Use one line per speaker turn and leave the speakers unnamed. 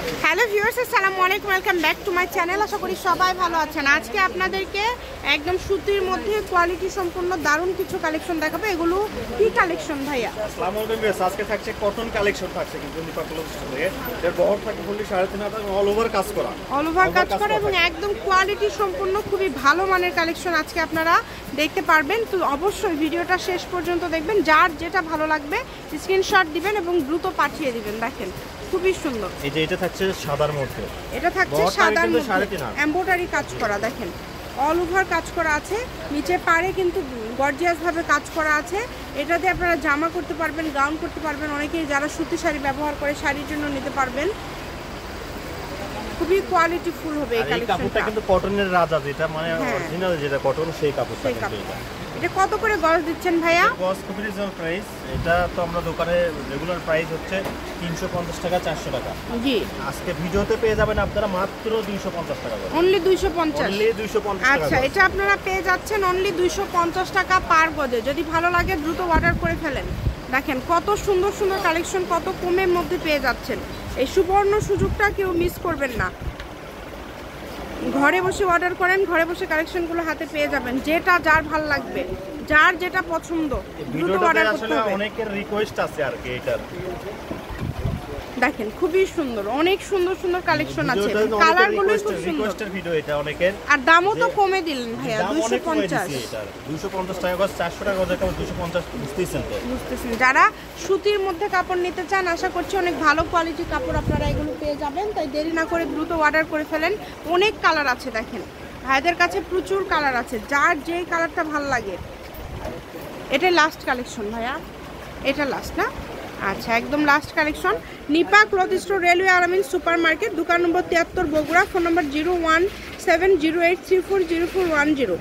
Hello viewers, আসসালামু আলাইকুম, welcome back to my channel. আশা করি সবাই ভালো আছেন। আজকে আপনাদেরকে একদম সুতির মধ্যে কোয়ালিটি সম্পূর্ণ দারুণ কিছু কালেকশন দেখাবো। এগুলো কি কালেকশন ভাইয়া?
আসসালামু আলাইকুম ভিউয়ার্স, আজকে থাকছে কটন কালেকশন থাকছে কিন্তু দীপা ক্লোথস থেকে। এর বহর থাকে ফুললি 3.5 অল ওভার কাজ করা।
অল ওভার কাজ করা এবং একদম কোয়ালিটি সম্পূর্ণ খুবই ভালো মানের কালেকশন আজকে আপনারা দেখতে পারবেন। তো অবশ্যই ভিডিওটা শেষ পর্যন্ত দেখবেন। যার যেটা ভালো লাগবে স্ক্রিনশট দিবেন এবং দ্রুত পাঠিয়ে দিবেন। দেখেন খুবই সুন্দর।
এই যে এটা থাকছে সাদার মধ্যে,
এটা থাকছে সাদার মধ্যে এমব্রয়ডারি কাজ করা। দেখেন অল ওভার কাজ করা আছে, নিচে পাড়ে কিন্তু গর্জিয়াস ভাবে কাজ করা আছে। এটা দিয়ে আপনারা জামা করতে পারবেন, গাউন করতে পারবেন। অনেকেই যারা সুতি শাড়ি ব্যবহার করে শাড়ির জন্য নিতে পারবেন। খুবই কোয়ালিটি ফুল হবে এই কালেকশনটা।
কাপড়টা কিন্তু কটনের রাজা, যেটা মানে অরিজিনাল যেটা কটন সেই কাপড়টা কিন্তু এটা।
এটা কত করে গজ দিচ্ছেন ভাইয়া?
গজ খুবই রিজনেবল প্রাইস। এটা তো আমরা দোকানে রেগুলার প্রাইস হচ্ছে 350 টাকা 400 টাকা। জি, আজকে ভিডিওতে পেয়ে যাবেন আপনারা মাত্র 250 টাকা করে।
অনলি 250।
অনলি 250 টাকা।
আচ্ছা, এটা আপনারা পেয়ে যাচ্ছেন অনলি 250 টাকা পার গজে। যদি ভালো লাগে দ্রুত অর্ডার করে ফেলেন। দেখেন কত সুন্দর সুন্দর কালেকশন, কত কমের মধ্যে পেয়ে যাচ্ছেন। এই সুবর্ণ সুযোগটা কেউ মিস করবেন না। ঘরে বসে অর্ডার করেন, ঘরে বসে কালেকশনগুলো হাতে পেয়ে যাবেন। যেটা যার ভালো লাগবে, যার যেটা পছন্দ দ্রুত অর্ডার করতে হবে।
অনেকের রিকোয়েস্ট আছে আর কি এটার।
দেখেন খুবই সুন্দর, অনেক সুন্দর সুন্দর কালেকশন আছে। কালারগুলো খুব সুন্দর।
রিকোয়েস্টের ভিডিও এটা অনেকের।
আর দামও তো কমে দিলেন ভাইয়া, 250।
250 টাকা গজ, 400 টাকা গজ, 250 বুঝতেছেন তো?
বুঝতেছেন। যারা সুতির মধ্যে কাপড় নিতে চান, আশা করছি অনেক ভালো কোয়ালিটি কাপড় আপনারা এগুলো পেয়ে যাবেন। তাই দেরি না করে দ্রুত অর্ডার করে ফেলেন। অনেক কালার আছে, দেখেন ভাইদের কাছে প্রচুর কালার আছে। যার যেই কালারটা ভালো লাগে। এটা লাস্ট কালেকশন ভাইয়া, এটা লাস্ট না? আচ্ছা, একদম last collection. Nipa cloth store, railway আরামিন সুপার মার্কেট, দোকান নম্বর 73, বগুড়া। ফোন নম্বর 017083404010।